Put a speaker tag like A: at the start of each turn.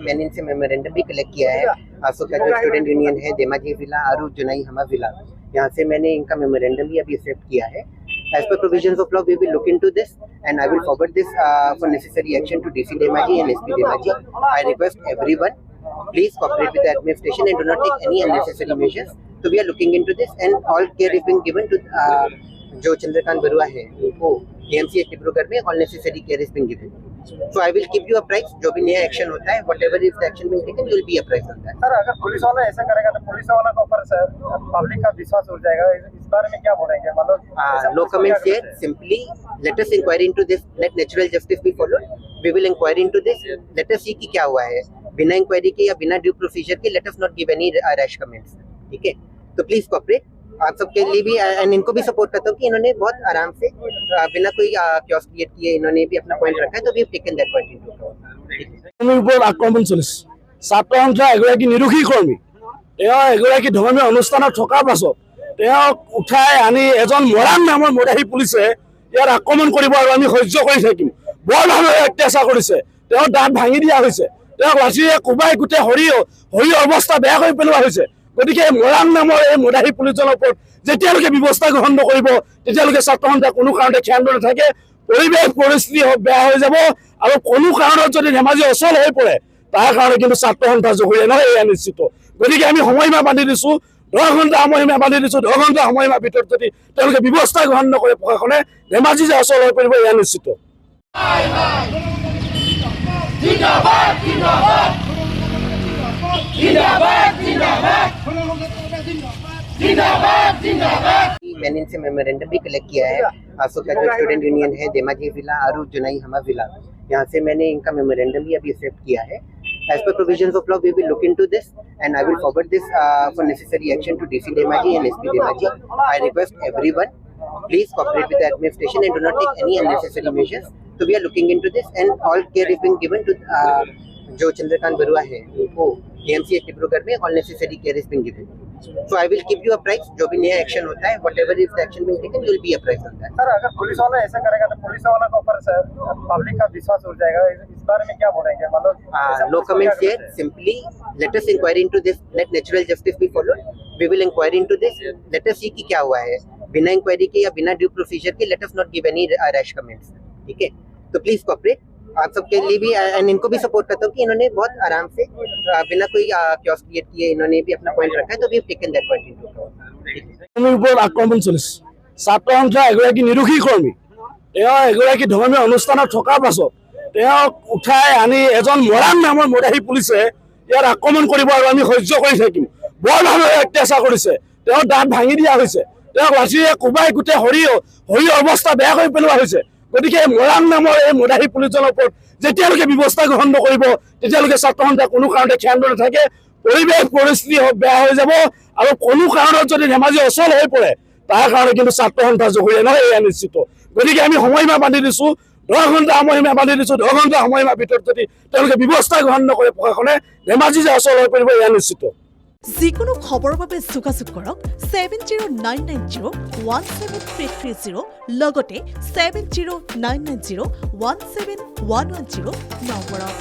A: मैंने इनसे मेमोरेंडम भी कलेक्ट किया है। आसो का जो स्टूडेंट यूनियन है देमाजी जिला और जुनाई हमा जिला, यहाँ से मैंने इनका मेमोरेंडम भी अभी एक्सेप्ट किया है। As per provisions of law, we will look into this and I will forward this for necessary action to DC Demaji and SP Demaji. I request everyone, please cooperate with the administration and do not take any unnecessary measures. So we are looking into this and all care is being given to जो चंद्रकांत बरुआ है उनको AMC Dibrugarh में all necessary care is being given. So I will keep you apprised. जो भी नया action होता है, whatever is the action being taken, you will be apprised on that.
B: Sir, अगर पुलिस वाला ऐसा करेगा तो पुलिस वाला के ऊपर पब्लिक का विश्वास उठ जाएगा। इस बारे में क्या बोलेंगे? मतलब
A: no comments here. Simply let us inquire into this. Let natural justice be followed. We will inquire into this. Let us see कि क्या हुआ है। बिना इंक्वायरी के या बिना due procedure K let us not give any rash comments. ठीक है? तो प्लीज कोऑपरेट। आप सबके लिए भी एंड इनको भी सपोर्ट करता हूँ कि इन्होंने बहुत आराम से बिना कोई क्योस क्रिएट किए इन्होंने भी अपना पॉइंट रखा है, तो we have taken that point into account.
C: ওপৰত আক্ৰমণ চলিছে। ছাত্ৰ সন্থা এগৰাকী নিৰোগী কৰ্মী, তেওঁ এগৰাকী ধৰ্মীয় অনুষ্ঠানত থকাৰ পাছত তেওঁক উঠাই আনি এজন মৰাণ নামৰ মদাহী পুলিচে ইয়াত আক্ৰমণ কৰিব আৰু আমি সহ্য কৰি থাকিম। বৰভাৱে অত্যাচাৰ কৰিছে, তেওঁৰ দাঁত ভাঙি দিয়া হৈছে, তেওঁক লাঠিৰে কোবাই গোটেই শৰীৰ অৱস্থা বেয়া কৰি পেলোৱা হৈছে। গতিকে মৰাণ নামৰ এই মদাহী পুলিচজনৰ ওপৰত যেতিয়ালৈকে ব্যৱস্থা গ্ৰহণ নকৰিব তেতিয়ালৈকে ছাত্ৰ সন্থা কোনো কাৰণতে ক্ষান্ত নাথাকে। পৰিৱেশ পৰিস্থিতি বেয়া হৈ যাব আৰু কোনো কাৰণত যদি ধেমাজি অচল হৈ পৰে তাৰ কাৰণে কিন্তু ছাত্ৰ সন্থা জগৰীয়া নহয়, এয়া নিশ্চিত। গতিকে আমি সময়সীমা বান্ধি দিছোঁ, 10 ঘণ্টা সময়সীমা বান্ধি দিছোঁ। 10 ঘণ্টা সময়সীমাৰ ভিতৰত যদি তেওঁলোকে ব্যৱস্থা গ্ৰহণ নকৰে প্ৰশাসনে ধেমাজি যে অচল হৈ পৰিব এয়া নিশ্চিত।
A: मैंने इनसे मेमोरेंडम भी कलेक्ट किया है। आसो का जो स्टूडेंट यूनियन है देमाजी जिला और जुनाई हमा जिला, यहाँ से मैंने इनका मेमोरेंडम भी अभी एक्सेप्ट किया है। As per provisions of law, we will look into this and I will forward this for necessary action to DC Demaji and SP Demaji. I request everyone, please cooperate with the administration and do not take any unnecessary measures. So we are looking into this and all care is being given to जो चंद्रकांत बरुआ है उनको AMC Dibrugarh में all necessary care is being given. So I will keep you apprised. जो भी नया action होता है, whatever is the action being taken, you will be apprised on that.
B: Sir, अगर पुलिस वाला ऐसा करेगा तो पुलिस वाला के ऊपर पब्लिक का विश्वास उठ जाएगा। इस बारे में क्या बोलेंगे? मतलब
A: no comments here. Simply let us inquire into this. Let natural justice be followed. We will inquire into this. Let us see कि क्या हुआ है। बिना इंक्वायरी के या बिना due procedure K let us not give any rash comments. ठीक है? तो प्लीज कोऑपरेट। आप सबके लिए भी एंड इनको भी सपोर्ट करता हूँ कि इन्होंने बहुत आराम से बिना कोई क्योस क्रिएट किए इन्होंने भी अपना पॉइंट रखा है, तो we have taken that point into account.
C: ওপৰত আক্ৰমণ চলিছে। ছাত্ৰ সন্থা এগৰাকী নিৰোগী কৰ্মী, তেওঁ এগৰাকী ধৰ্মীয় অনুষ্ঠানত থকাৰ পাছত তেওঁক উঠাই আনি এজন মৰাণ নামৰ মদাহী পুলিচে ইয়াত আক্ৰমণ কৰিব আৰু আমি সহ্য কৰি থাকিম। বৰভাৱে অত্যাচাৰ কৰিছে, তেওঁৰ দাঁত ভাঙি দিয়া হৈছে, তেওঁক লাঠিৰে কোবাই গোটেই শৰীৰ অৱস্থা বেয়া কৰি পেলোৱা হৈছে। গতিকে মৰাণ নামৰ এই মদাহী পুলিচজনৰ ওপৰত যেতিয়ালৈকে ব্যৱস্থা গ্ৰহণ নকৰিব তেতিয়ালৈকে ছাত্ৰ সন্থা কোনো কাৰণতে ক্ষান্ত নাথাকে। পৰিৱেশ পৰিস্থিতি বেয়া হৈ যাব আৰু কোনো কাৰণত যদি ধেমাজি অচল হৈ পৰে তাৰ কাৰণে কিন্তু ছাত্ৰ সন্থা জগৰীয়া নহয়, এয়া নিশ্চিত। গতিকে আমি সময়সীমা বান্ধি দিছোঁ, 10 ঘণ্টা সময়সীমা বান্ধি দিছোঁ। 10 ঘণ্টা সময়সীমাৰ ভিতৰত যদি তেওঁলোকে ব্যৱস্থা গ্ৰহণ নকৰে প্ৰশাসনে ধেমাজি যে অচল হৈ পৰিব এয়া নিশ্চিত।
D: যিকোনো খবৰৰ বাবে যোগাযোগ কৰক 7099017330 লগতে 7099017110 নম্বৰত।